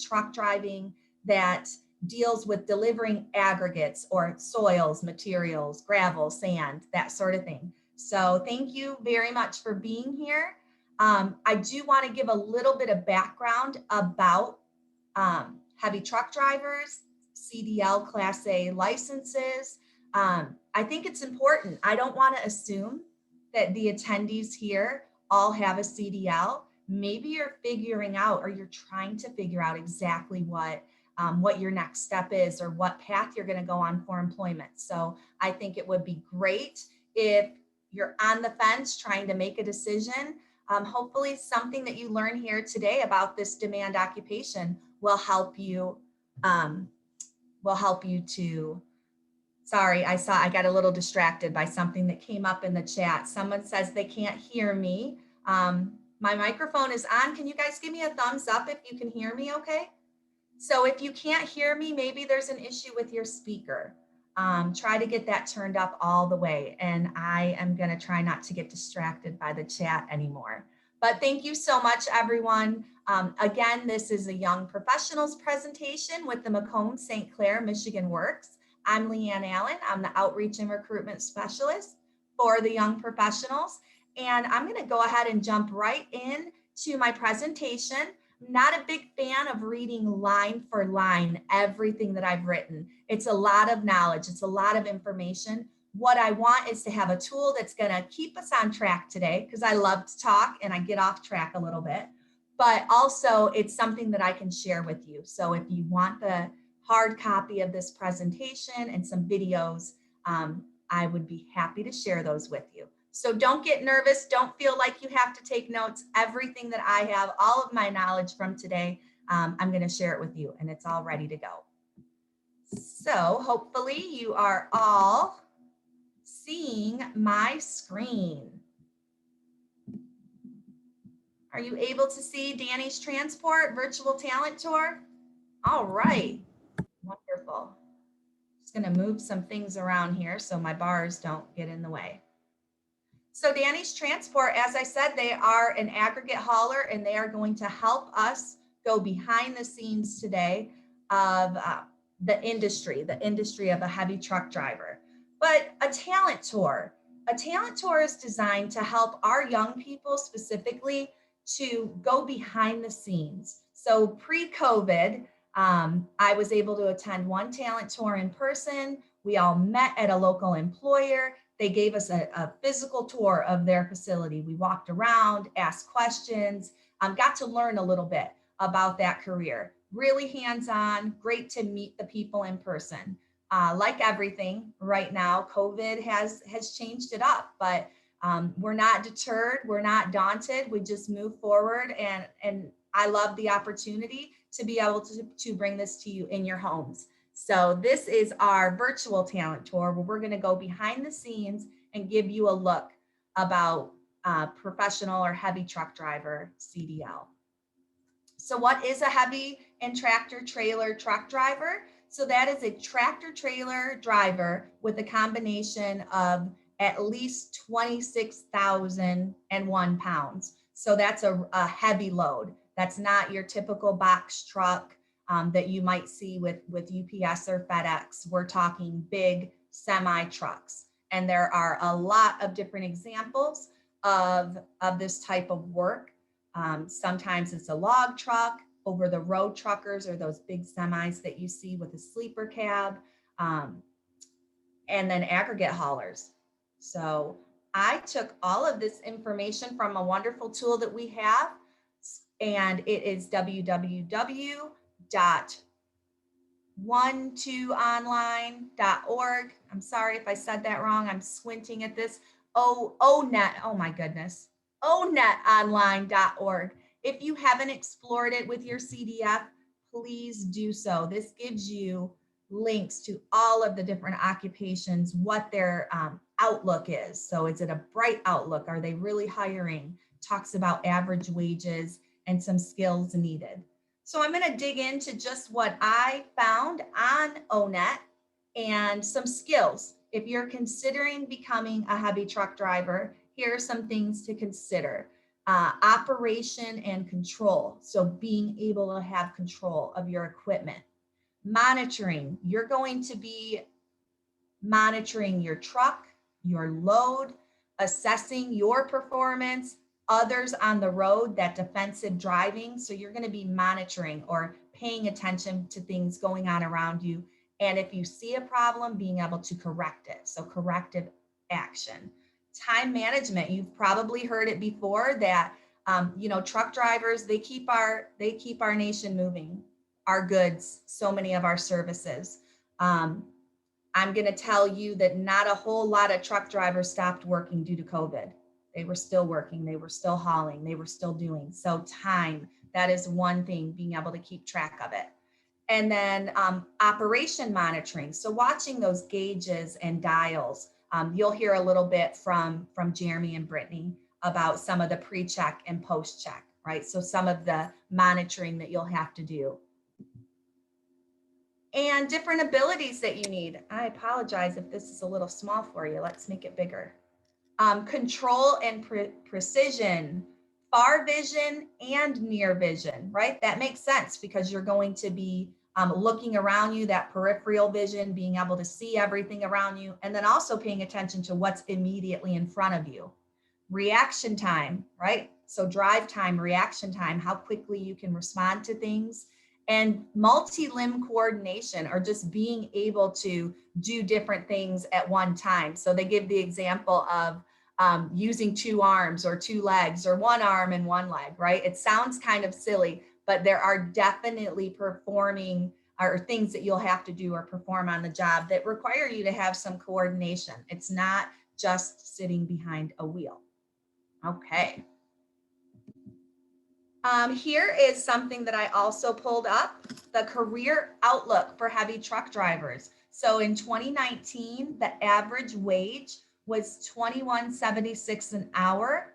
truck driving that deals with delivering aggregates or soils, materials, gravel, sand, that sort of thing. So thank you very much for being here. I do want to give a little bit of background about heavy truck drivers, CDL Class A licenses. I think it's important. I don't want to assume that the attendees here all have a CDL. Maybe you're figuring out, or you're trying to figure out exactly what your next step is or what path you're going to go on for employment. So I think it would be great if you're on the fence trying to make a decision. Hopefully something that you learn here today about this demand occupation will help you to, sorry, I got a little distracted by something that came up in the chat. Someone says they can't hear me. My microphone is on. Can you guys give me a thumbs up if you can hear me okay? So if you can't hear me, maybe there's an issue with your speaker. Try to get that turned up all the way. And I am gonna try not to get distracted by the chat anymore. But thank you so much, everyone. Again, this is a Young Professionals presentation with the Macomb St.Clair Michigan Works. I'm Leanne Allen. I'm the Outreach and Recruitment Specialist for the Young Professionals. And I'm gonna go ahead and jump right in to my presentation. I'm not a big fan of reading line for line everything that I've written. It's a lot of knowledge. It's a lot of information. What I want is to have a tool that's going to keep us on track today, because I love to talk and I get off track a little bit, but also it's something that I can share with you. So if you want the hard copy of this presentation and some videos, I would be happy to share those with you. So don't get nervous. Don't feel like you have to take notes. Everything that I have, all of my knowledge from today, I'm going to share it with you, and it's all ready to go. So hopefully you are all seeing my screen. Are you able to see Dani's Transport virtual talent tour? All right, wonderful. Just going to move some things around here so my bars don't get in the way. So Dani's Transport, as I said, they are an aggregate hauler, and they are going to help us go behind the scenes today of the industry of a heavy truck driver. But a talent tour is designed to help our young people specifically to go behind the scenes. So pre-COVID, I was able to attend one talent tour in person. We all met at a local employer. They gave us a physical tour of their facility. We walked around, asked questions, got to learn a little bit about that career. Really hands-on, great to meet the people in person. Like everything right now, COVID has changed it up, but we're not deterred, we're not daunted, we just move forward, and I love the opportunity to be able to bring this to you in your homes. So this is our virtual talent tour where we're going to go behind the scenes and give you a look about professional or heavy truck driver CDL. So what is a heavy and tractor trailer truck driver? So that is a tractor trailer driver with a combination of at least 26,001 pounds. So that's a heavy load. That's not your typical box truck that you might see with UPS or FedEx. We're talking big semi trucks. And there are a lot of different examples of this type of work. Sometimes it's a log truck, over the road truckers, or those big semis that you see with a sleeper cab, and then aggregate haulers. So I took all of this information from a wonderful tool that we have, and it is www.12online.org. I'm sorry if I said that wrong. I'm squinting at this. ONET, oh my goodness. onetonline.org. If you haven't explored it with your CDF, please do so. This gives you links to all of the different occupations, what their outlook is. So is it a bright outlook? Are they really hiring? Talks about average wages and some skills needed. So I'm going to dig into just what I found on ONET and some skills. If you're considering becoming a heavy truck driver, here are some things to consider. Operation and control. So being able to have control of your equipment. Monitoring, you're going to be monitoring your truck, your load, assessing your performance, others on the road, that defensive driving. So you're going to be monitoring or paying attention to things going on around you. And if you see a problem, being able to correct it. So corrective action. Time management, you've probably heard it before that truck drivers, they keep our nation moving, our goods, so many of our services. I'm going to tell you that not a whole lot of truck drivers stopped working due to COVID. They were still working, they were still hauling, they were still doing. So time, that is one thing, being able to keep track of it. And then operation monitoring. So watching those gauges and dials. You'll hear a little bit from Jeremy and Brittany about some of the pre-check and post-check, right? So some of the monitoring that you'll have to do. And different abilities that you need. I apologize if this is a little small for you. Let's make it bigger. Control and precision, far vision and near vision, right? That makes sense because you're going to be looking around you, that peripheral vision, being able to see everything around you, and then also paying attention to what's immediately in front of you. Reaction time, right? So drive time, reaction time, how quickly you can respond to things. And multi-limb coordination, or just being able to do different things at one time. So they give the example of using two arms or two legs or one arm and one leg, right? It sounds kind of silly, but there are definitely performing or things that you'll have to do or perform on the job that require you to have some coordination. It's not just sitting behind a wheel. Okay. Here is something that I also pulled up, the career outlook for heavy truck drivers. So in 2019, the average wage was $21.76 an hour,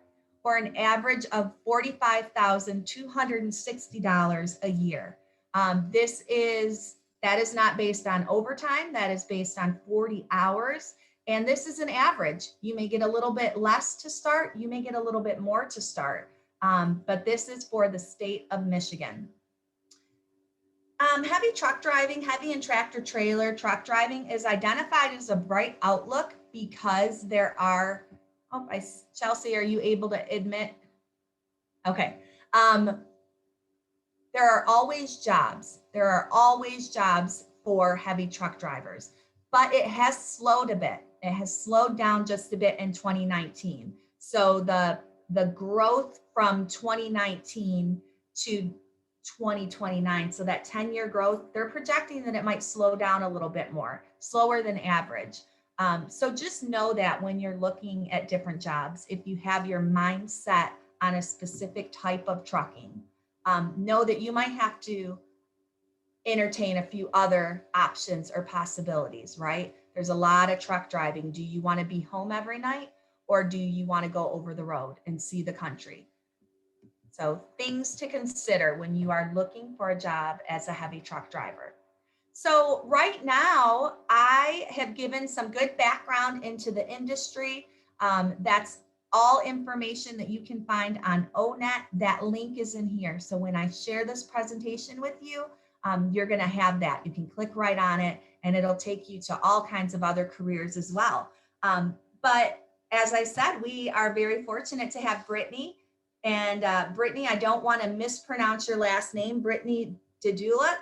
or an average of $45,260 a year. That is not based on overtime. That is based on 40 hours. And this is an average. You may get a little bit less to start. You may get a little bit more to start. But this is for the state of Michigan. Heavy truck driving, heavy and tractor trailer truck driving is identified as a bright outlook because there are, Chelsea, are you able to admit? Okay. There are always jobs. There are always jobs for heavy truck drivers, but it has slowed a bit. It has slowed down just a bit in 2019. So the growth from 2019 to 2029, so that 10-year growth, they're projecting that it might slow down a little bit more, slower than average. So just know that when you're looking at different jobs, if you have your mind set on a specific type of trucking, know that you might have to entertain a few other options or possibilities, right? There's a lot of truck driving. Do you want to be home every night, or do you want to go over the road and see the country? So things to consider when you are looking for a job as a heavy truck driver. So right now, I have given some good background into the industry. That's all information that you can find on ONET. That link is in here. So when I share this presentation with you, you're going to have that. You can click right on it and it'll take you to all kinds of other careers as well. But as I said, we are very fortunate to have Brittany. And Brittany, I don't want to mispronounce your last name, Brittany Deduluk.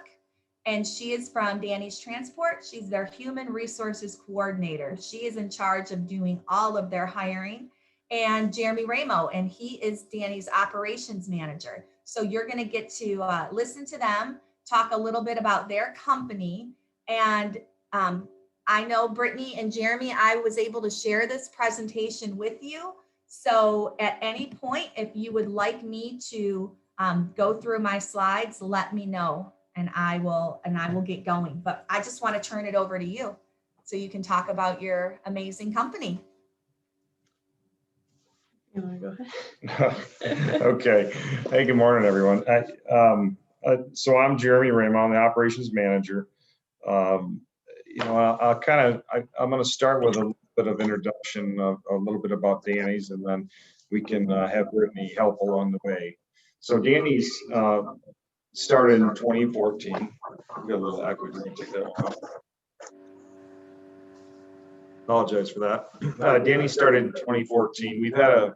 And she is from Dani's Transport. She's their human resources coordinator. She is in charge of doing all of their hiring. And Jeremy Ramo, and he is Dani's operations manager. So you're going to get to listen to them, talk a little bit about their company. And I know Brittany and Jeremy, I was able to share this presentation with you. So at any point, if you would like me to go through my slides, let me know and I will get going. But I just want to turn it over to you so you can talk about your amazing company. You want to go ahead? Okay. Hey, good morning, everyone. So I'm Jeremy Ramo. I'm the operations manager. I'm going to start with a little bit of introduction of a little bit about Dani's, and then we can have Brittany help along the way. So Dani's started in 2014. We got a little echo. We're gonna take that one off. Apologize for that. Dani started in 2014. We've had a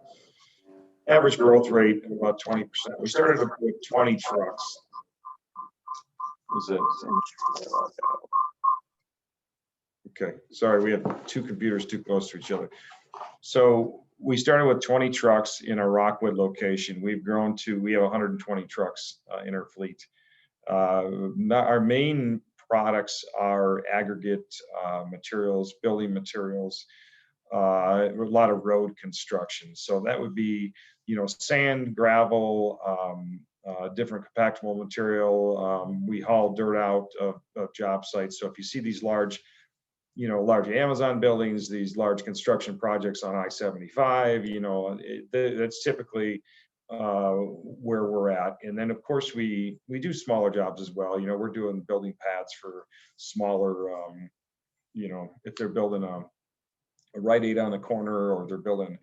average growth rate of about 20%. We started with 20 trucks. Okay, sorry, we have two computers too close to each other. So we started with 20 trucks in our Rockwood location. We've grown to, we have 120 trucks in our fleet. Our main products are aggregate materials, building materials, a lot of road construction. So that would be, sand, gravel, different compactable material. We haul dirt out of job sites. So if you see these large Amazon buildings, these large construction projects on I-75, that's typically where we're at. And then of course we do smaller jobs as well. We're doing building pads for smaller, if they're building a Rite Aid on the corner, or they're building,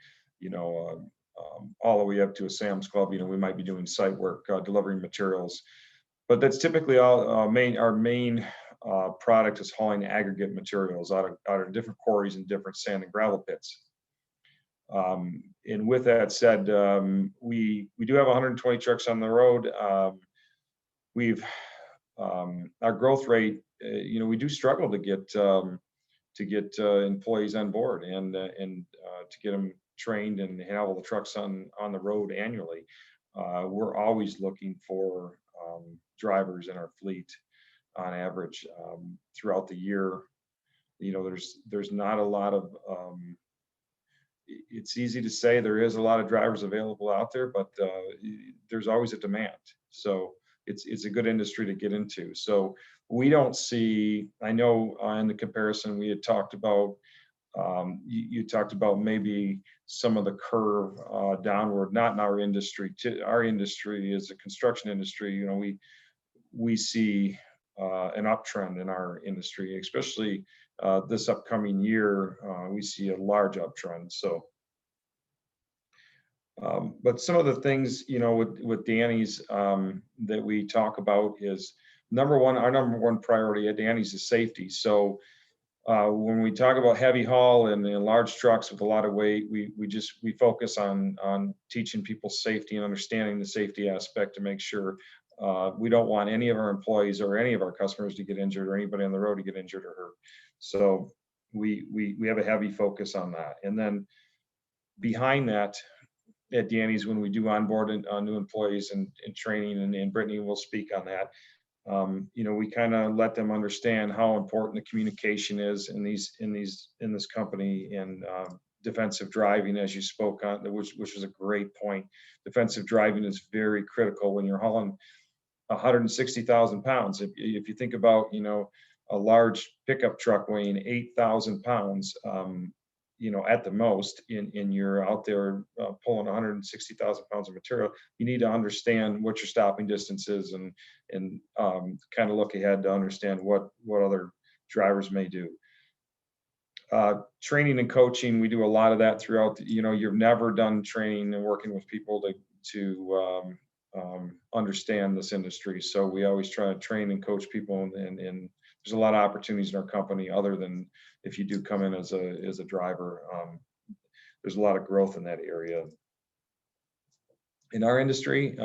all the way up to a Sam's Club, we might be doing site work, delivering materials. But that's typically our main product is hauling aggregate materials out of different quarries and different sand and gravel pits. And with that said, we do have 120 trucks on the road. Our growth rate, we do struggle to get employees on board and to get them trained and have all the trucks on the road annually. We're always looking for drivers in our fleet on average throughout the year. There's not a lot of, it's easy to say there is a lot of drivers available out there, but there's always a demand. So it's a good industry to get into. So we don't see, I know in the comparison we had talked about, you talked about maybe some of the curve downward, not in our industry. Our industry is a construction industry. We see an uptrend in our industry, especially this upcoming year. We see a large uptrend. So, but some of the things, with Dani's that we talk about is our number one priority at Dani's is safety. So when we talk about heavy haul and large trucks with a lot of weight, we focus on teaching people safety and understanding the safety aspect to make sure we don't want any of our employees or any of our customers to get injured, or anybody on the road to get injured or hurt. So we have a heavy focus on that. And then behind that, at Dani's, when we do onboard new employees and training, and Brittany will speak on that, we kind of let them understand how important the communication is in this company, and defensive driving, as you spoke on, which was a great point. Defensive driving is very critical when you're hauling 160,000 pounds. If you think about, a large pickup truck weighing 8,000 pounds, at the most, and you're out there pulling 160,000 pounds of material, you need to understand what your stopping distance is, and kind of look ahead to understand what other drivers may do. Training and coaching, we do a lot of that throughout. You've never done training and working with people to understand this industry. So we always try to train and coach people, and there's a lot of opportunities in our company other than if you do come in as a driver. There's a lot of growth in that area in our industry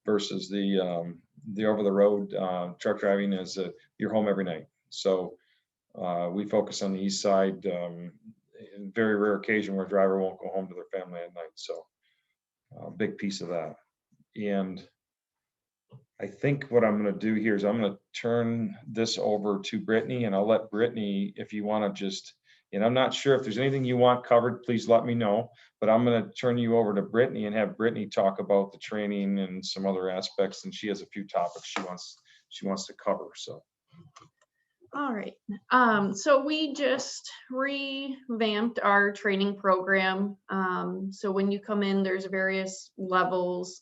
versus the over the road truck driving is you're home every night. So we focus on the east side. In very rare occasion where a driver won't go home to their family at night. So a big piece of that. And I think what I'm going to do here is I'm going to turn this over to Brittany, and I'll let Brittany, if you want to just, and I'm not sure if there's anything you want covered, please let me know, but I'm going to turn you over to Brittany and have Brittany talk about the training and some other aspects. And she has a few topics she wants to cover. So. All right. So we just revamped our training program. So when you come in, there's various levels.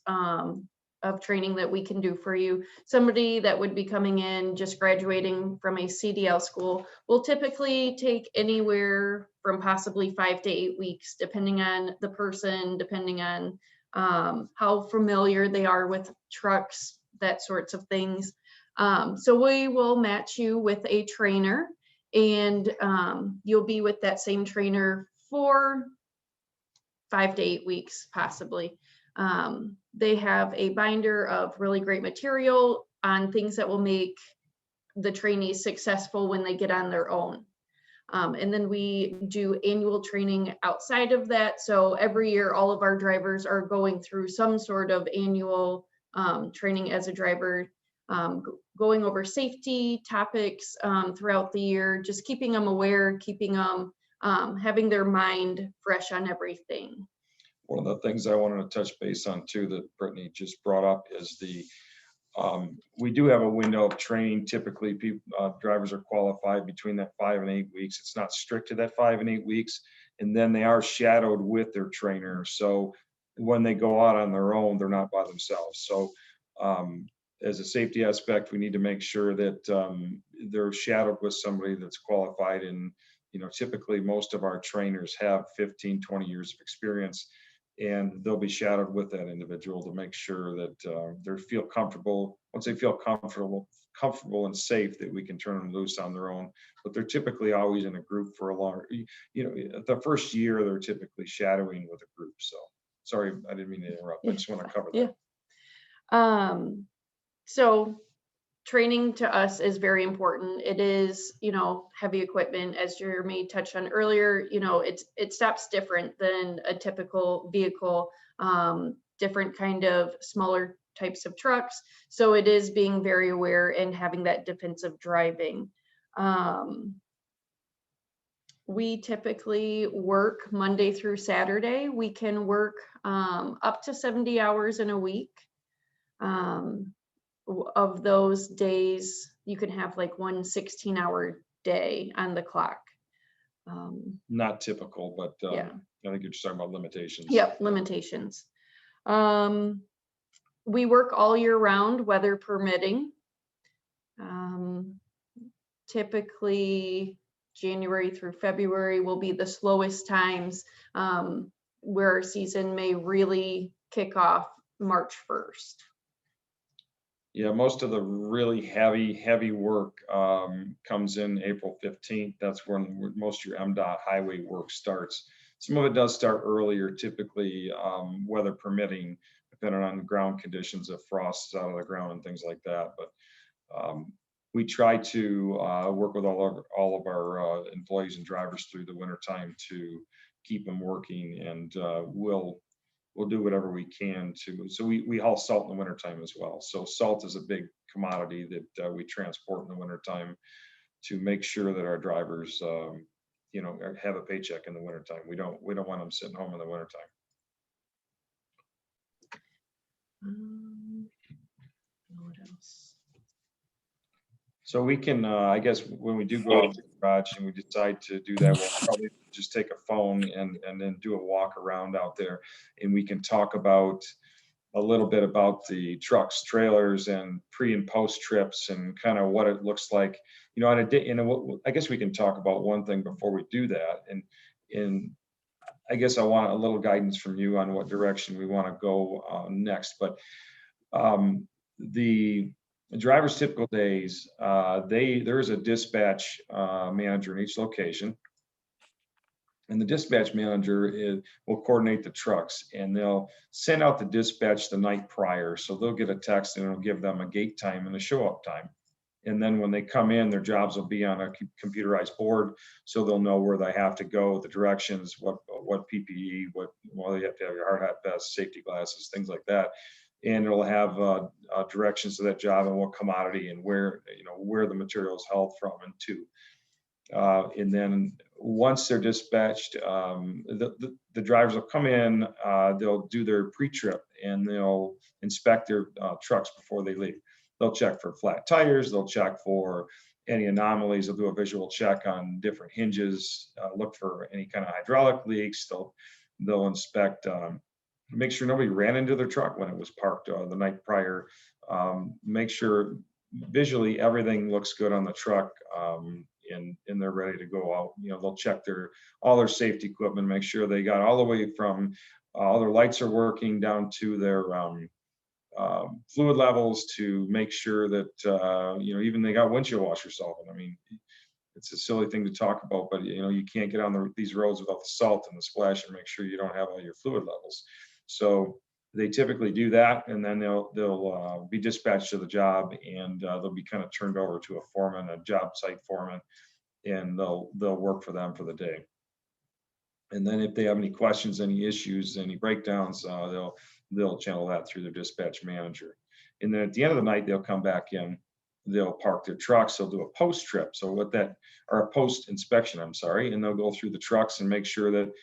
of training that we can do for you. Somebody that would be coming in just graduating from a CDL school will typically take anywhere from possibly 5 to 8 weeks, depending on the person, depending on how familiar they are with trucks, that sorts of things. So we will match you with a trainer, and you'll be with that same trainer for 5 to 8 weeks, possibly. They have a binder of really great material on things that will make the trainees successful when they get on their own. And then we do annual training outside of that. So every year, all of our drivers are going through some sort of annual training as a driver, going over safety topics throughout the year, just keeping them aware, keeping them having their mind fresh on everything. One of the things I wanted to touch base on too that Brittany just brought up is we do have a window of training. Typically, drivers are qualified between that 5 and 8 weeks. It's not strict to that 5 and 8 weeks, and then they are shadowed with their trainer. So when they go out on their own, they're not by themselves. So as a safety aspect, we need to make sure that they're shadowed with somebody that's qualified. And typically most of our trainers have 15, 20 years of experience, and they'll be shadowed with that individual to make sure that they feel comfortable. Once they feel comfortable and safe, that we can turn them loose on their own. But they're typically always in a group for a long, the first year they're typically shadowing with a group. So sorry, I didn't mean to interrupt. I just want to cover that. Yeah. So training to us is very important. It is, heavy equipment, as Jeremy touched on earlier. It stops different than a typical vehicle, different kind of smaller types of trucks. So it is being very aware and having that defensive driving. We typically work Monday through Saturday. We can work up to 70 hours in a week. Of those days, you can have like one 16-hour day on the clock. Not typical, but yeah. I think you're just talking about limitations. Yep, limitations. We work all year round, weather permitting. Typically, January through February will be the slowest times, where our season may really kick off March 1st. Yeah, most of the really heavy work comes in April 15th. That's when most of your MDOT highway work starts. Some of it does start earlier, typically weather permitting, depending on ground conditions, if frost is out of the ground and things like that. But we try to work with all of our employees and drivers through the wintertime to keep them working, and we'll do whatever we can to. So we haul salt in the wintertime as well. So salt is a big commodity that we transport in the wintertime to make sure that our drivers, have a paycheck in the wintertime. We don't want them sitting home in the wintertime. What else? So we can, I guess, when we do go out to the garage and we decide to do that, we'll probably just take a phone and then do a walk around out there, and we can talk about a little bit about the trucks, trailers, and pre and post trips, and kind of what it looks like. On a day, I guess we can talk about one thing before we do that, and I guess I want a little guidance from you on what direction we want to go next. But the driver's typical days, there is a dispatch manager in each location, and the dispatch manager will coordinate the trucks, and they'll send out the dispatch the night prior. So they'll get a text, and it'll give them a gate time and a show up time. And then when they come in, their jobs will be on a computerized board, so they'll know where they have to go, the directions, what PPE, you have to have your hard hat, vest, safety glasses, things like that. And it'll have directions to that job and what commodity and where the material is hauled from and to. And then once they're dispatched, the drivers will come in, they'll do their pre-trip, and they'll inspect their trucks before they leave. They'll check for flat tires, they'll check for any anomalies, they'll do a visual check on different hinges, look for any kind of hydraulic leaks, they'll inspect make sure nobody ran into their truck when it was parked the night prior. Make sure visually everything looks good on the truck, and they're ready to go out. They'll check all their safety equipment, make sure they got all the way from all their lights are working down to their fluid levels, to make sure that even they got windshield washer solvent. I mean, it's a silly thing to talk about, but you can't get on these roads without the salt and the splash, and make sure you don't have all your fluid levels. So they typically do that, and then they'll be dispatched to the job, and they'll be kind of turned over to a foreman, a job site foreman, and they'll work for them for the day. And then if they have any questions, any issues, any breakdowns, they'll channel that through their dispatch manager. And then at the end of the night, they'll come back in, they'll park their trucks, they'll do a post trip. So or a post inspection, I'm sorry, and they'll go through the trucks and make sure that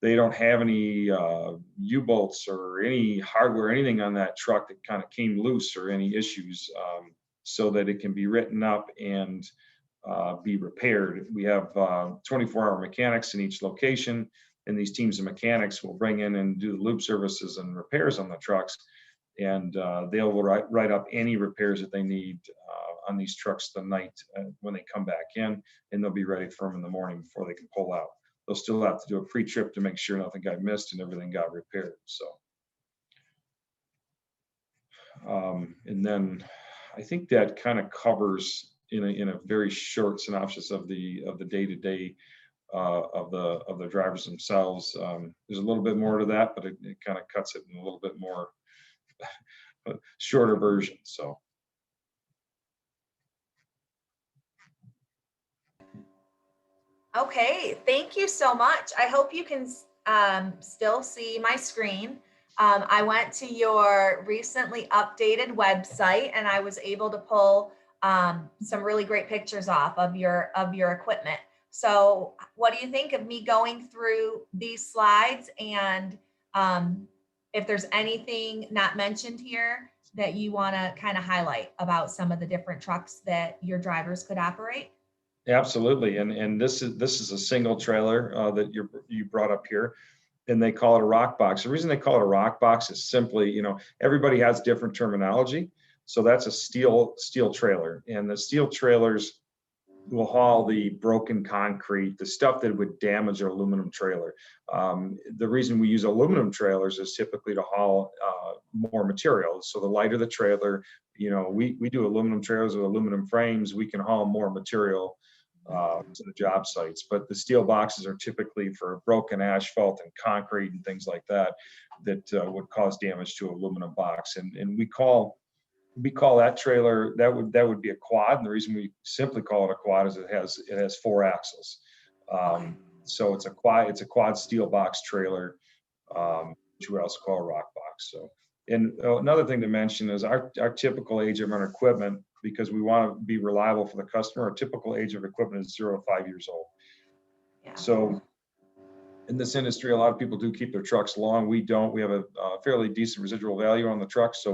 they don't have any U-bolts or any hardware, anything on that truck that kind of came loose, or any issues, so that it can be written up and be repaired. We have 24-hour mechanics in each location, and these teams of mechanics will bring in and do the loop services and repairs on the trucks, and they'll write up any repairs that they need on these trucks the night when they come back in, and they'll be ready for them in the morning before they can pull out. They'll still have to do a pre-trip to make sure nothing got missed and everything got repaired. So, and then I think that kind of covers in a very short synopsis of the day-to-day of the drivers themselves. There's a little bit more to that, but it kind of cuts it in a little bit more shorter version. So. Okay, thank you so much. I hope you can still see my screen. I went to your recently updated website, and I was able to pull some really great pictures off of your equipment. So what do you think of me going through these slides, and if there's anything not mentioned here that you want to kind of highlight about some of the different trucks that your drivers could operate? Absolutely, and this is a single trailer that you brought up here, and they call it a rock box. The reason they call it a rock box is simply, everybody has different terminology. So that's a steel trailer, and the steel trailers will haul the broken concrete, the stuff that would damage an aluminum trailer. The reason we use aluminum trailers is typically to haul more material. So the lighter the trailer, we do aluminum trailers with aluminum frames, we can haul more material to the job sites. But the steel boxes are typically for broken asphalt and concrete and things like that would cause damage to aluminum box. And we call that trailer, that would be a quad. And the reason we simply call it a quad is it has 4 axles. So it's a quad steel box trailer, which we also call a rock box. So, and another thing to mention is our typical age of our equipment, because we want to be reliable for the customer, our typical age of equipment is 0 to 5 years old. Yeah. So in this industry, a lot of people do keep their trucks long. We don't. We have a fairly decent residual value on the trucks, so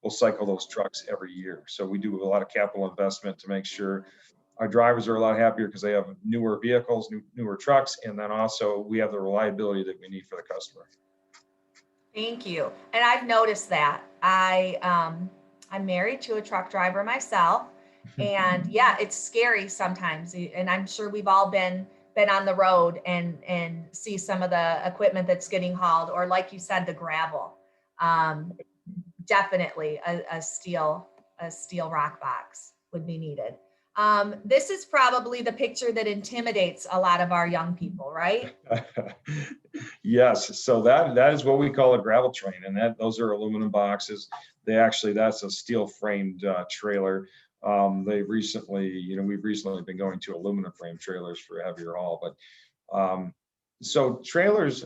we'll cycle those trucks every year. So we do a lot of capital investment to make sure our drivers are a lot happier because they have newer vehicles, newer trucks, and then also we have the reliability that we need for the customer. Thank you. And I've noticed that. I'm married to a truck driver myself, and yeah, it's scary sometimes. And I'm sure we've all been on the road and see some of the equipment that's getting hauled, or like you said, the gravel. Definitely a steel rock box would be needed. This is probably the picture that intimidates a lot of our young people, right? Yes, so that is what we call a gravel train, and those are aluminum boxes. That's a steel framed trailer. We've recently been going to aluminum frame trailers for heavier haul, but so trailers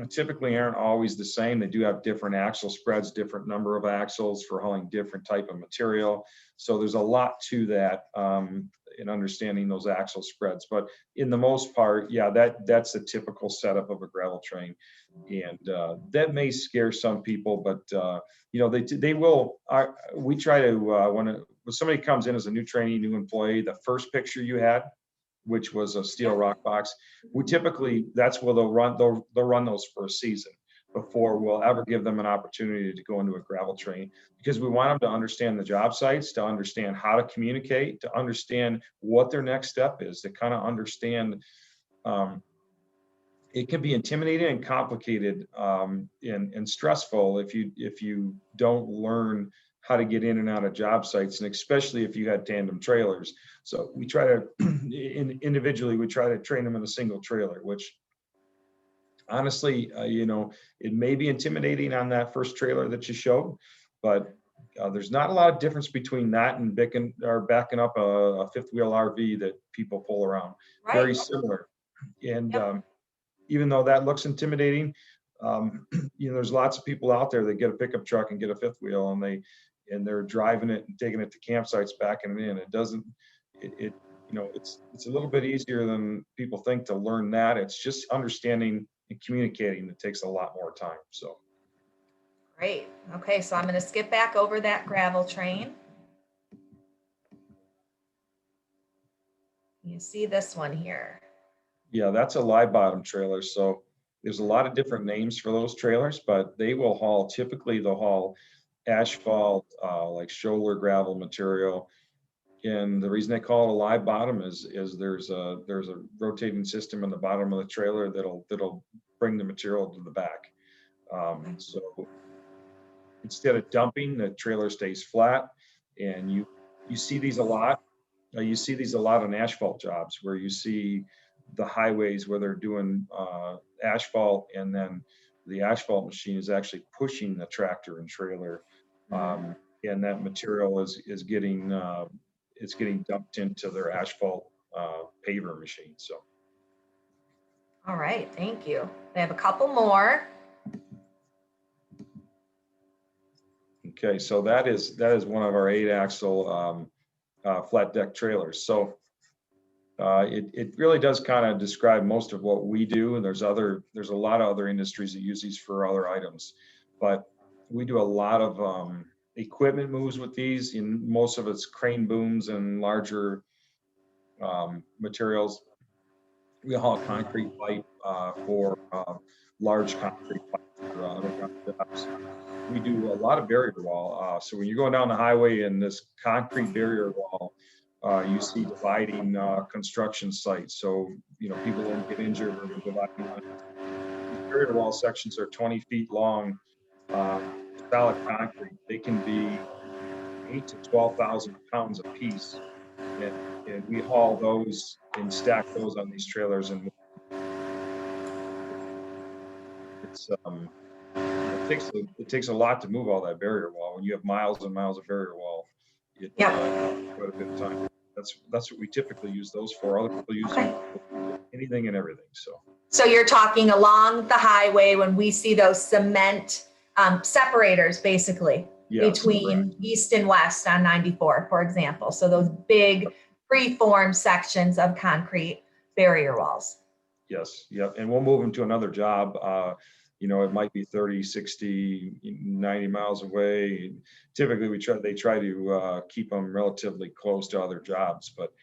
typically aren't always the same. They do have different axle spreads, different number of axles for hauling different type of material. So there's a lot to that in understanding those axle spreads. But in the most part, yeah, that's the typical setup of a gravel train, and that may scare some people, but they will. We try to when somebody comes in as a new trainee, new employee, the first picture you had, which was a steel rock box, we typically, that's where they'll run those for a season. before we'll ever give them an opportunity to go into a gravel train, because we want them to understand the job sites, to understand how to communicate, to understand what their next step is, to kind of understand. It can be intimidating and complicated, and stressful if you don't learn how to get in and out of job sites, and especially if you had tandem trailers. So we try to individually, we try to train them in a single trailer, which honestly, it may be intimidating on that first trailer that you showed, but there's not a lot of difference between that and backing up a fifth wheel RV that people pull around. Very Right. similar. And Yep. even though that looks intimidating, there's lots of people out there that get a pickup truck and get a fifth wheel, and they're driving it and taking it to campsites, backing it in. It doesn't, it's a little bit easier than people think to learn that. It's just understanding and communicating that takes a lot more time. So. Great. Okay, so I'm going to skip back over that gravel train. You see this one here. Yeah, that's a live bottom trailer. So there's a lot of different names for those trailers, but typically they'll haul asphalt, like shoulder gravel material. And the reason they call it a live bottom is there's a rotating system in the bottom of the trailer that'll bring the material to the back. So instead of dumping, the trailer stays flat, and you see these a lot. You see these a lot on asphalt jobs, where you see the highways where they're doing asphalt, and then the asphalt machine is actually pushing the tractor and trailer, and that material is getting it's getting dumped into their asphalt paver machine. So. All right, thank you. We have a couple more. Okay, so that is one of our 8-axle flat deck trailers. So it really does kind of describe most of what we do, and there's a lot of other industries that use these for other items, but we do a lot of equipment moves with these. In most of it's crane booms and larger materials. We haul concrete pipe for large concrete pipe for underground jobs. We do a lot of barrier wall. So when you're going down the highway and this concrete barrier wall, you see dividing construction sites. So, people don't get injured when they're dividing lines. These barrier wall sections are 20 feet long, solid concrete. They can be 8 to 12,000 pounds a piece. And we haul those and stack those on these trailers, and it takes a lot to move all that barrier wall. When you have miles and miles of barrier wall, it Yep. quite a bit of time. That's what we typically use those for. Other people use them for anything and everything. So you're talking along the highway when we see those cement separators, basically, Yes, between correct. east and west on 94, for example. So those big preformed sections of concrete barrier walls. Yes, yep. And we'll move them to another job. It might be 30, 60, 90 miles away. Typically, they try to keep them relatively close to other jobs, but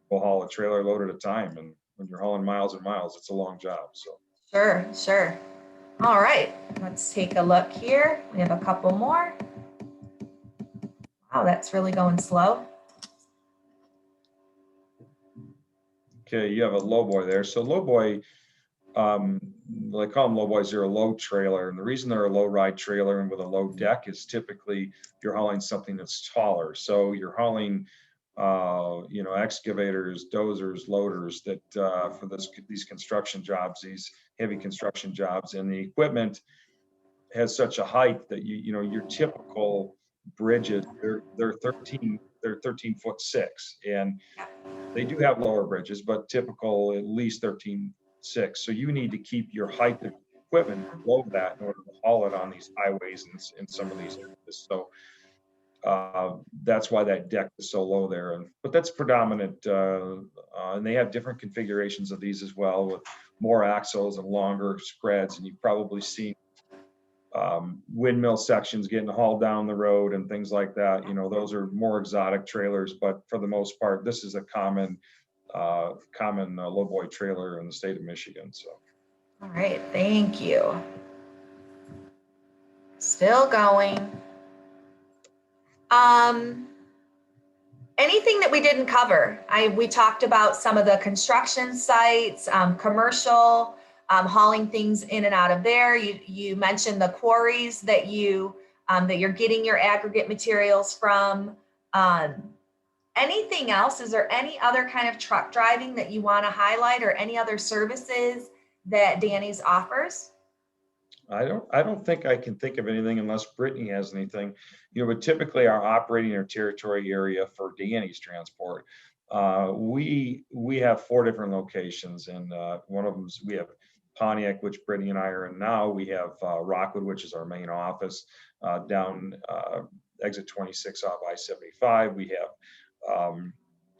we'll haul a trailer load at a time. And when you're hauling miles and miles, it's a long job. So. Sure. All right, let's take a look here. We have a couple more. Wow, that's really going slow. Okay, you have a lowboy there. So lowboy, they call them lowboys. They're a low trailer, and the reason they're a low ride trailer and with a low deck is typically you're hauling something that's taller. So you're hauling, excavators, dozers, loaders that for these construction jobs, these heavy construction jobs, and the equipment has such a height that your typical bridges they're 13 foot 6, and they do have lower bridges, but typical at least 13.6. So you need to keep your height of equipment below that in order to haul it on these highways and in some of these areas. So that's why that deck is so low there. But that's predominant, and they have different configurations of these as well, with more axles and longer spreads. And you've probably seen windmill sections getting hauled down the road and things like that. Those are more exotic trailers, but for the most part, this is a common lowboy trailer in the state of Michigan. So. All right, thank you. Still going. Anything that we didn't cover? We talked about some of the construction sites, commercial, hauling things in and out of there. You mentioned the quarries that you're getting your aggregate materials from. Anything else? Is there any other kind of truck driving that you want to highlight, or any other services that Dani's offers? I don't think I can think of anything unless Brittany has anything. But typically our operating or territory area for Dani's Transport, we have 4 different locations, and one of them is we have Pontiac, which Brittany and I are in now. We have Rockwood, which is our main office, down exit 26 off I-75. We have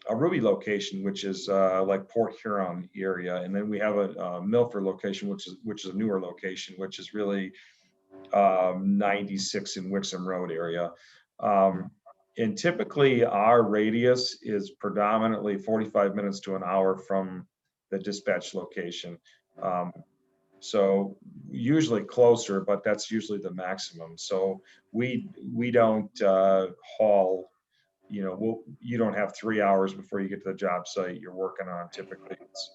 a Ruby location, which is like Port Huron area, and then we have a Milford location, which is a newer location, which is really 96 in Wixom Road area. And typically our radius is predominantly 45 minutes to an hour from the dispatch location. So usually closer, but that's usually the maximum. So we don't haul. You don't have 3 hours before you get to the job site you're working on. Typically it's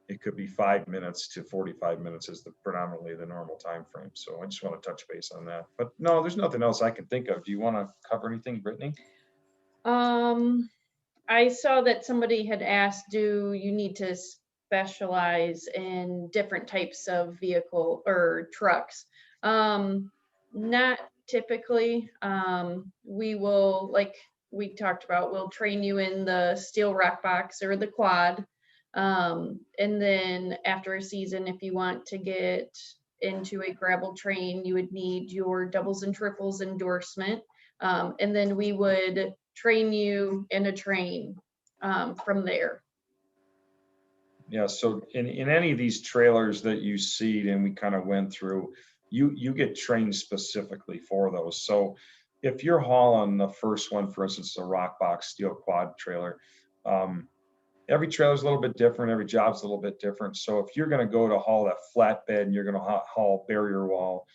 it could be 5 minutes to 45 minutes is predominantly the normal time frame. So I just want to touch base on that. But no, there's nothing else I can think of. Do you want to cover anything, Brittany? I saw that somebody had asked, do you need to specialize in different types of vehicle or trucks? Not typically. We will, like we talked about, we'll train you in the steel rock box or the quad. And then after a season, if you want to get into a gravel train, you would need your doubles and triples endorsement. And then we would train you in a train from there. Yeah, so in any of these trailers that you see and we kind of went through, you get trained specifically for those. So if you're hauling the first one, for instance, a rock box steel quad trailer, every trailer is a little bit different. Every job's a little bit different. So if you're going to go to haul that flatbed and you're going to haul barrier wall,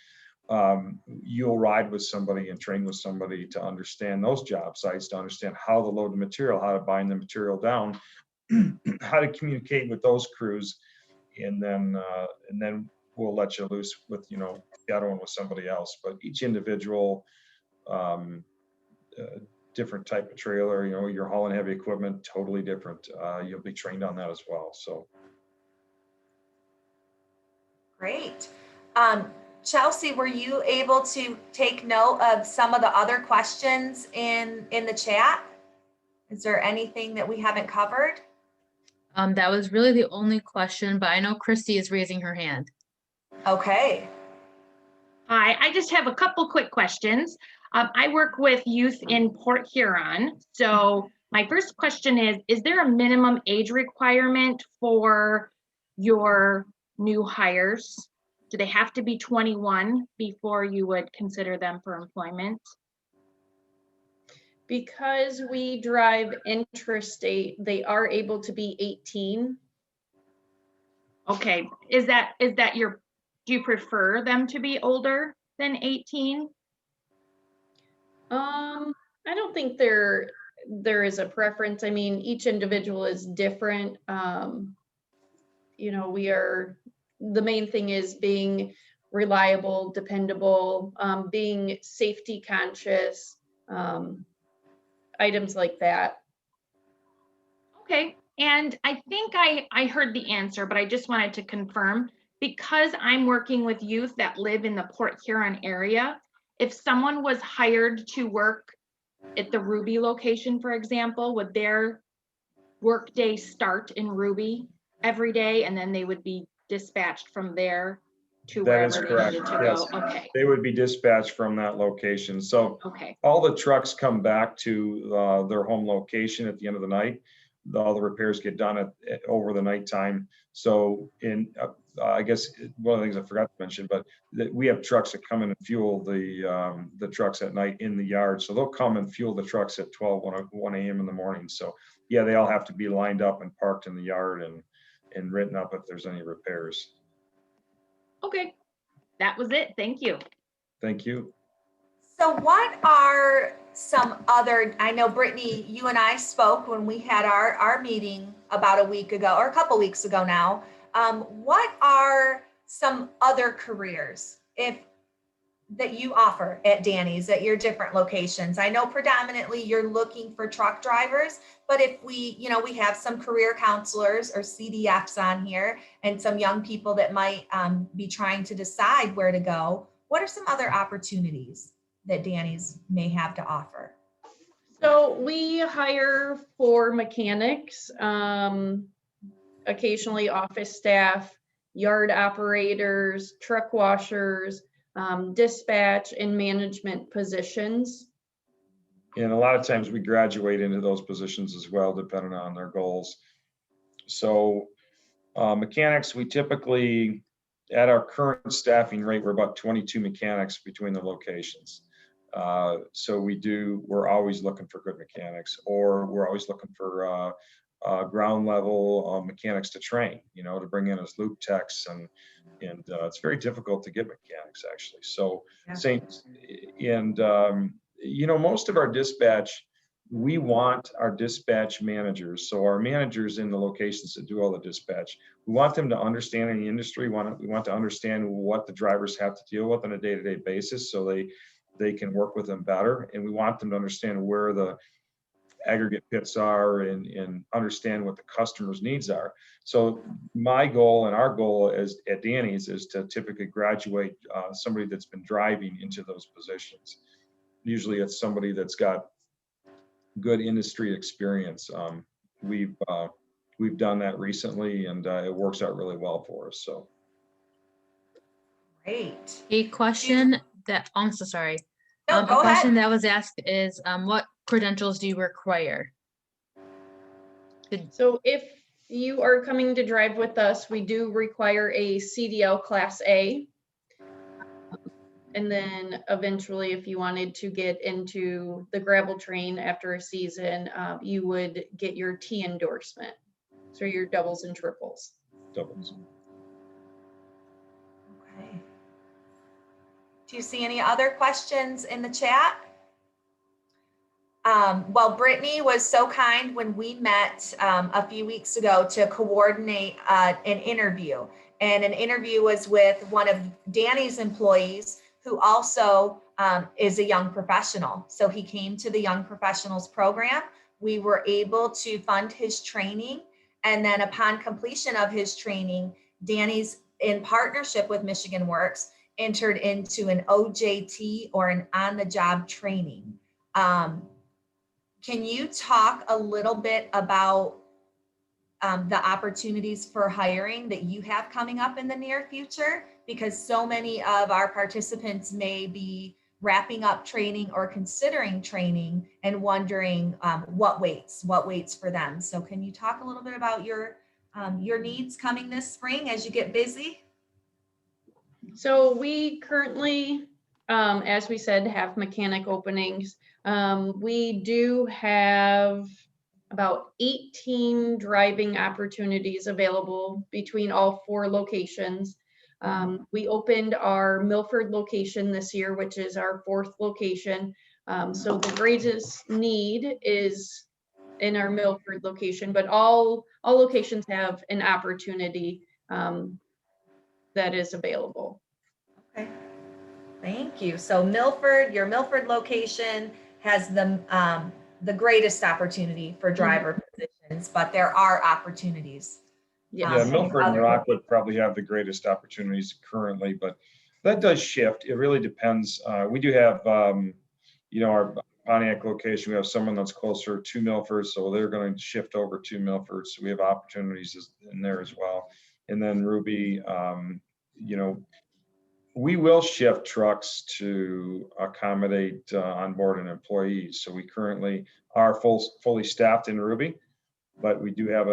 you'll ride with somebody and train with somebody to understand those job sites, to understand how to load the material, how to bind the material down, how to communicate with those crews, and then we'll let you loose with shadowing with somebody else. But each individual different type of trailer, you're hauling heavy equipment, totally different. You'll be trained on that as well. So Great. Chelsea, were you able to take note of some of the other questions in the chat? Is there anything that we haven't covered? That was really the only question, but I know Christy is raising her hand. Okay. Hi, I just have a couple quick questions. I work with youth in Port Huron. So my first question is there a minimum age requirement for your new hires? Do they have to be 21 before you would consider them for employment? Because we drive intrastate, they are able to be 18. Okay, is that do you prefer them to be older than 18? I don't think there is a preference. I mean, each individual is different. The main thing is being reliable, dependable, being safety conscious, items like that. Okay, and I think I heard the answer, but I just wanted to confirm, because I'm working with youth that live in the Port Huron area, if someone was hired to work at the Ruby location, for example, would their workday start in Ruby every day, and then they would be dispatched from there to that is wherever they correct. needed to Yes. go? Okay, They would be dispatched from that location. So okay, all the trucks come back to their home location at the end of the night. All the repairs get done over the nighttime. So I guess one of the things I forgot to mention, but we have trucks that come in and fuel the trucks at night in the yard. So they'll come and fuel the trucks at 1 a.m. in the morning. So yeah, they all have to be lined up and parked in the yard and written up if there's any repairs. okay. That was it. Thank you. Thank you. So what are some other, I know Brittany, you and I spoke when we had our meeting about a week ago or a couple weeks ago now. What are some other careers that you offer at Dani's at your different locations? I know predominantly you're looking for truck drivers, but if we have some career counselors or CDFs on here and some young people that might be trying to decide where to go, what are some other opportunities that Dani's may have to offer? So we hire for mechanics, occasionally office staff, yard operators, truck washers, dispatch and management positions. And a lot of times we graduate into those positions as well, depending on their goals. So mechanics, we typically, at our current staffing rate, we're about 22 mechanics between the locations. So we're always looking for good mechanics, or we're always looking for ground level mechanics to train, to bring in as loop techs, and it's very difficult to get mechanics actually. So most of our dispatch, we want our dispatch managers. So our managers in the locations that do all the dispatch, we want them to understand the industry. We want to understand what the drivers have to deal with on a day-to-day basis, so they can work with them better. And we want them to understand where the aggregate pits are and understand what the customer's needs are. So my goal and our goal at Dani's is to typically graduate somebody that's been driving into those positions. Usually it's somebody that's got good industry experience. We've done that recently, and it works out really well for us. So Great. A question that, I'm so sorry. No, A go question ahead. that was asked is, what credentials do you require? So if you are coming to drive with us, we do require a CDL Class A. And then eventually, if you wanted to get into the gravel train after a season, you would get your T endorsement. So your doubles and triples. doubles. Okay. Do you see any other questions in the chat? Well, Brittany was so kind when we met a few weeks ago to coordinate an interview. And an interview was with one of Dani's employees who also is a young professional. So he came to the Young Professionals program. We were able to fund his training. And then upon completion of his training, Dani's, in partnership with Michigan Works, entered into an OJT, or an on-the-job training. Can you talk a little bit about the opportunities for hiring that you have coming up in the near future? Because so many of our participants may be wrapping up training or considering training and wondering what waits for them. So can you talk a little bit about your needs coming this spring as you get busy? So we currently, as we said, have mechanic openings. We do have about 18 driving opportunities available between all 4 locations. We opened our Milford location this year, which is our 4th location. So the greatest need is in our Milford location, but all locations have an opportunity that is available. Okay, thank you. So your Milford location has the greatest opportunity for driver positions, but there are opportunities. Yeah, Milford and Rockwood probably have the greatest opportunities currently, but that does shift. It really depends. We do have, our Pontiac location, we have someone that's closer to Milford, so they're going to shift over to Milford. So we have opportunities in there as well. And then Ruby, we will shift trucks to accommodate onboarding employees. So we currently are fully staffed in Ruby, but we do have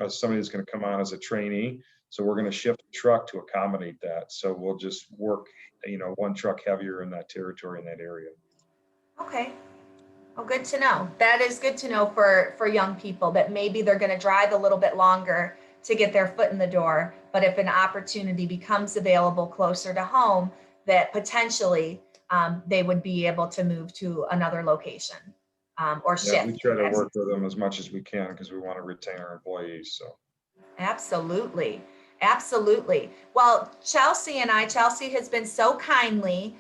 somebody that's going to come on as a trainee. So we're going to shift the truck to accommodate that. So we'll just work, one truck heavier in that territory, in that area. Okay. Well, good to know. That is good to know for young people, that maybe they're going to drive a little bit longer to get their foot in the door. But if an opportunity becomes available closer to home, that potentially they would be able to move to another location or Yeah, shift. we try to work with them as much as we can because we want to retain our employees, so. Absolutely. Absolutely. Well, Chelsea has been so kindly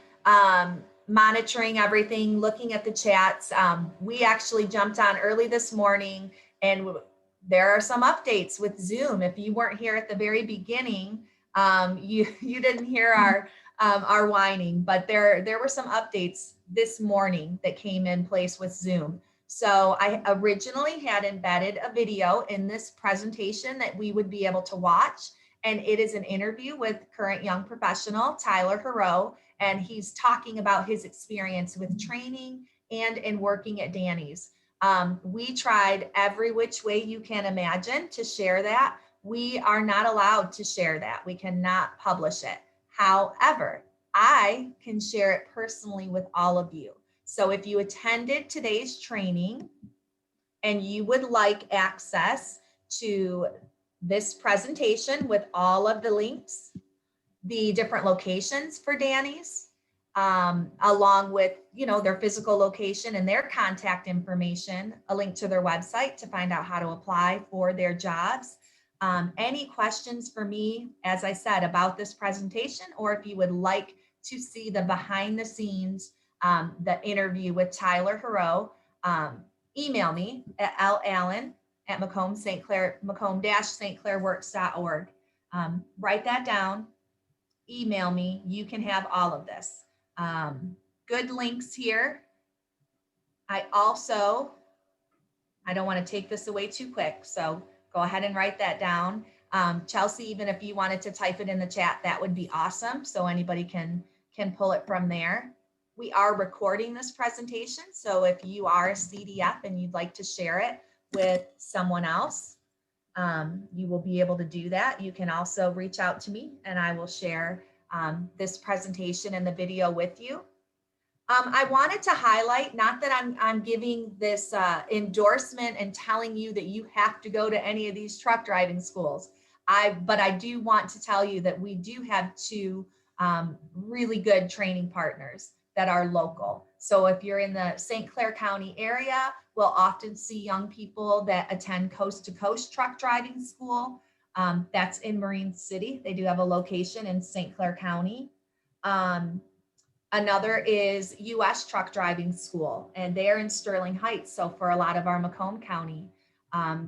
monitoring everything, looking at the chats. We actually jumped on early this morning, and there are some updates with Zoom. If you weren't here at the very beginning, you didn't hear our whining, but there were some updates this morning that came in place with Zoom. So I originally had embedded a video in this presentation that we would be able to watch. And it is an interview with current young professional, Tyler Hero, and he's talking about his experience with training and in working at Dani's. We tried every which way you can imagine to share that. We are not allowed to share that. We cannot publish it. However, I can share it personally with all of you. So if you attended today's training and you would like access to this presentation with all of the links, the different locations for Dani's, along with, their physical location and their contact information, a link to their website to find out how to apply for their jobs. Any questions for me, as I said, about this presentation, or if you would like to see the behind the scenes, the interview with Tyler Hero, email me at macomb-stclairworks.org. Write that down, email me, you can have all of this. Good links here. I don't want to take this away too quick, so go ahead and write that down. Chelsea, even if you wanted to type it in the chat, that would be awesome, so anybody can pull it from there. We are recording this presentation, so if you are a CDF and you'd like to share it with someone else, you will be able to do that. You can also reach out to me and I will share this presentation and the video with you. I wanted to highlight, not that I'm giving this endorsement and telling you that you have to go to any of these truck driving schools. But I do want to tell you that we do have two really good training partners that are local. So if you're in the St. Clair County area, we'll often see young people that attend Coast to Coast Truck Driving School. That's in Marine City. They do have a location in St. Clair County. Another is US Truck Driving School, and they're in Sterling Heights. So for a lot of our Macomb County,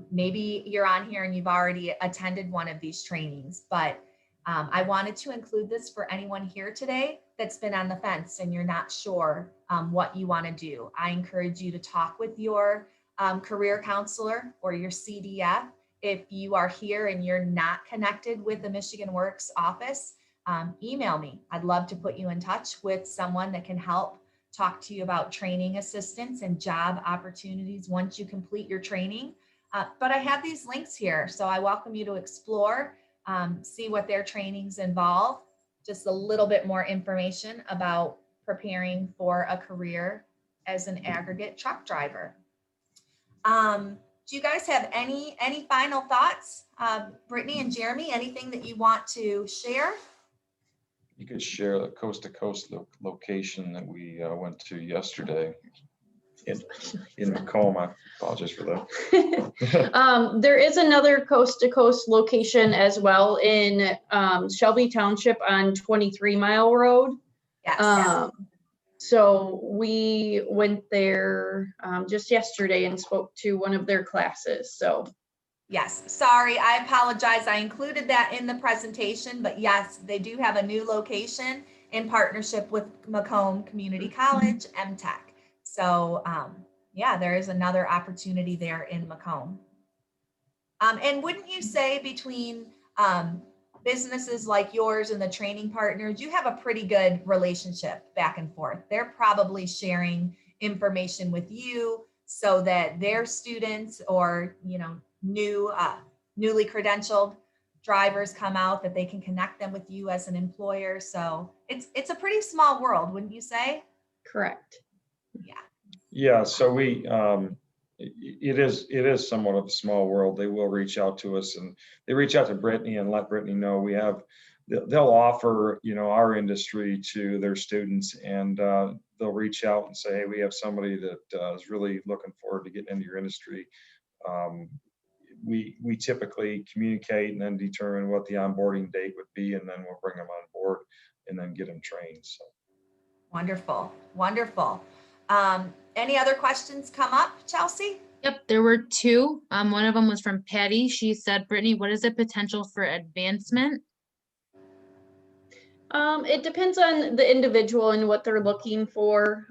maybe you're on here and you've already attended one of these trainings, but I wanted to include this for anyone here today that's been on the fence and you're not sure what you want to do. I encourage you to talk with your career counselor or your CDF. If you are here and you're not connected with the Michigan Works office, email me. I'd love to put you in touch with someone that can help talk to you about training assistance and job opportunities once you complete your training. But I have these links here, so I welcome you to explore, see what their trainings involve, just a little bit more information about preparing for a career as an aggregate truck driver. Do you guys have any final thoughts? Brittany and Jeremy, anything that you want to share? You could share the coast to coast location that we went to yesterday in Macomb. I apologize for that. There is another coast to coast location as well in Shelby Township on 23 Mile Road. Yes. So we went there just yesterday and spoke to one of their classes. So yes, sorry, I apologize. I included that in the presentation, but yes, they do have a new location in partnership with Macomb Community College, MTech. So yeah, there is another opportunity there in Macomb. And wouldn't you say between businesses like yours and the training partners, you have a pretty good relationship back and forth? They're probably sharing information with you so that their students or, newly credentialed drivers come out, that they can connect them with you as an employer. So it's a pretty small world, wouldn't you say? correct. Yeah. Yeah, so it is somewhat of a small world. They will reach out to us, and they reach out to Brittany and let Brittany know. We have they'll offer, our industry to their students, and they'll reach out and say, hey, we have somebody that is really looking forward to getting into your industry. Um, we typically communicate and then determine what the onboarding date would be, and then we'll bring them on board and then get them trained. So. Wonderful, wonderful. Any other questions come up, Chelsea? Yep, there were two. One of them was from Patty. She said, Brittany, what is the potential for advancement? It depends on the individual and what they're looking for.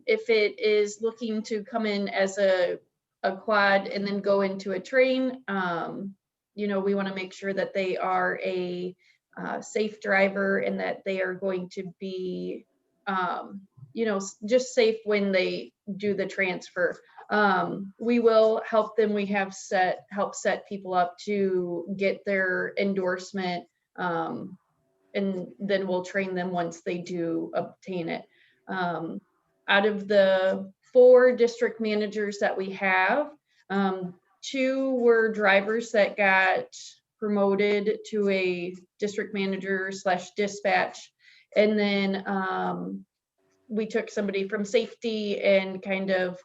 If it is looking to come in as a quad and then go into a train, we want to make sure that they are a safe driver and that they are going to be, just safe when they do the transfer. We will help them. We have help set people up to get their endorsement. And then we'll train them once they do obtain it. Out of the 4 district managers that we have, 2 were drivers that got promoted to a district manager / dispatch. And then we took somebody from safety and kind of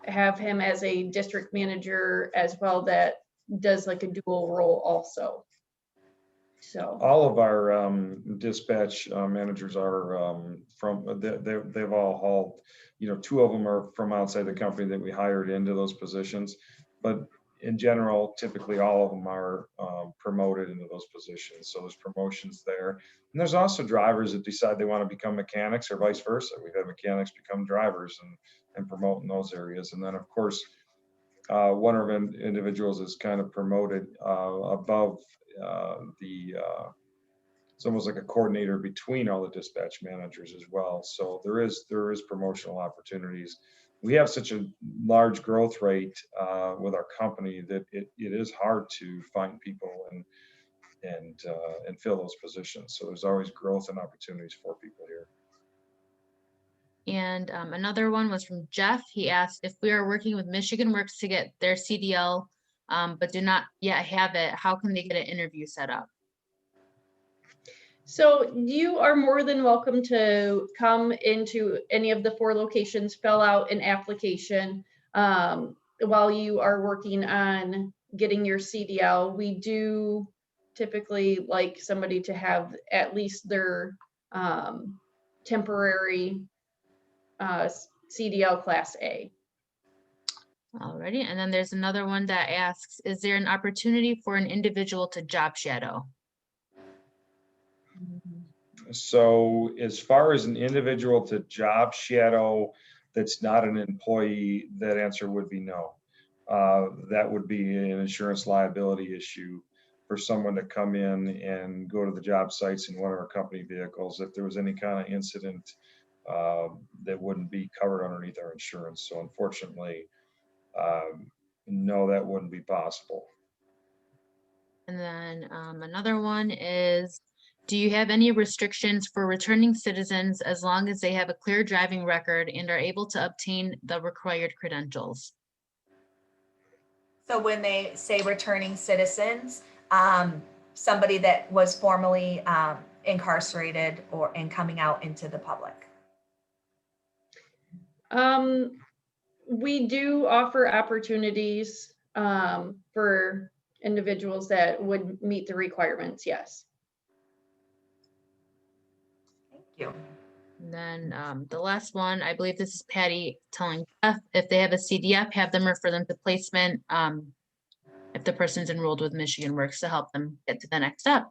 have him as a district manager as well that does like a dual role also. So all of our dispatch managers are they've all hauled, 2 of them are from outside the company that we hired into those positions, but in general, typically all of them are promoted into those positions. So there's promotions there. And there's also drivers that decide they want to become mechanics or vice versa. We've had mechanics become drivers and promote in those areas. And then of course, one of them individuals is kind of promoted above it's almost like a coordinator between all the dispatch managers as well. So there is promotional opportunities. We have such a large growth rate with our company that it is hard to find people and fill those positions. So there's always growth and opportunities for people here. And another one was from Jeff. He asked if we are working with Michigan Works to get their CDL, but do not yet have it, how can they get an interview set up? So you are more than welcome to come into any of the 4 locations, fill out an application while you are working on getting your CDL. We do typically like somebody to have at least their temporary CDL Class A. Alrighty, and then there's another one that asks, is there an opportunity for an individual to job shadow? So as far as an individual to job shadow that's not an employee, that answer would be no. That would be an insurance liability issue for someone to come in and go to the job sites in one of our company vehicles. If there was any kind of incident, that wouldn't be covered underneath our insurance. So unfortunately, no, that wouldn't be possible. And then another one is, do you have any restrictions for returning citizens as long as they have a clear driving record and are able to obtain the required credentials? So when they say returning citizens, somebody that was formerly incarcerated and coming out into the public. We do offer opportunities for individuals that would meet the requirements, yes. Thank you. And then the last one, I believe this is Patty telling Jeff, if they have a CDF, have them refer them to placement if the person's enrolled with Michigan Works to help them get to the next step.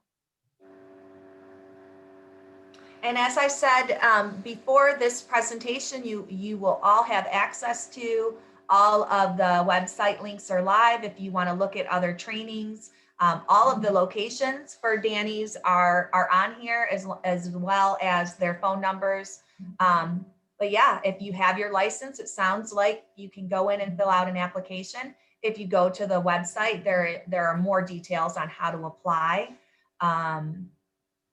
And as I said before this presentation, you will all have access to all of the website links are live if you want to look at other trainings. All of the locations for Dani's are on here as well as their phone numbers. But yeah, if you have your license, it sounds like you can go in and fill out an application. If you go to the website, there are more details on how to apply.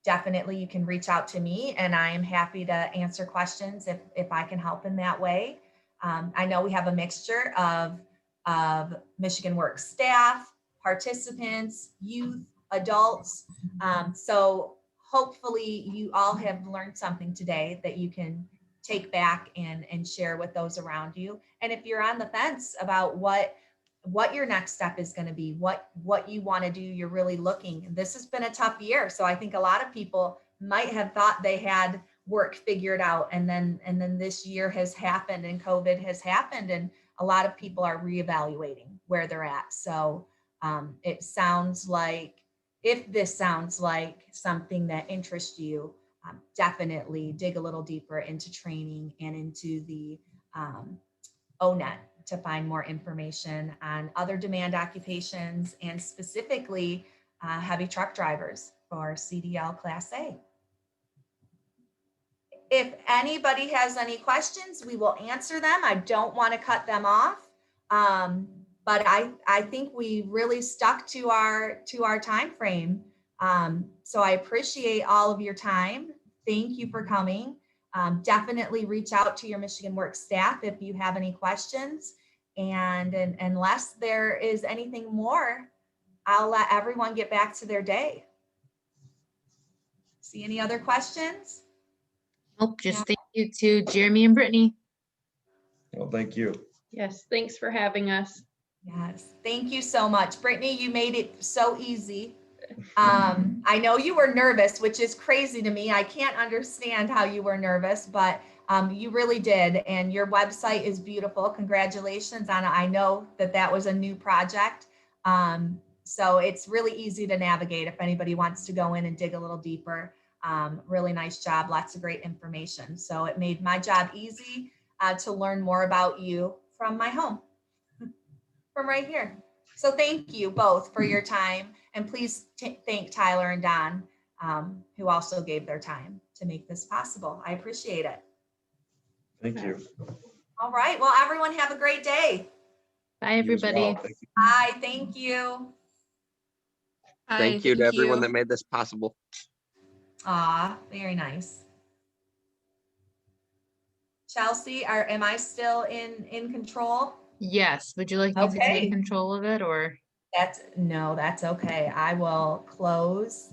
Definitely you can reach out to me and I am happy to answer questions if I can help in that way. I know we have a mixture of Michigan Works staff, participants, youth, adults. So hopefully you all have learned something today that you can take back and share with those around you. And if you're on the fence about what your next step is going to be, what you want to do, you're really looking. This has been a tough year. So I think a lot of people might have thought they had work figured out, and then this year has happened and COVID has happened, and a lot of people are reevaluating where they're at. So it sounds like, if this sounds like something that interests you, definitely dig a little deeper into training and into the ONET to find more information on other demand occupations, and specifically heavy truck drivers for CDL Class A. If anybody has any questions, we will answer them. I don't want to cut them off. But I think we really stuck to our time frame. So I appreciate all of your time. Thank you for coming. Definitely reach out to your Michigan Works staff if you have any questions. And unless there is anything more, I'll let everyone get back to their day. See any other questions? Nope, just thank you to Jeremy and Brittany. Well, thank you. Yes, thanks for having us. Yes, thank you so much. Brittany, you made it so easy. I know you were nervous, which is crazy to me. I can't understand how you were nervous, but you really did. And your website is beautiful. Congratulations on it. I know that was a new project. So it's really easy to navigate if anybody wants to go in and dig a little deeper. Really nice job. Lots of great information. So it made my job easy to learn more about you from my home, from right here. So thank you both for your time, and please thank Tyler and Don, who also gave their time to make this possible. I appreciate it. Thank you. All right. Well, everyone have a great day. Bye, You as well. everybody. Thank you. Bye. Thank you. Thank you to everyone that made this possible. Aw, very nice. Chelsea, am I still in control? Yes, would you like me to Okay. take control of it, or? That's okay. I will close.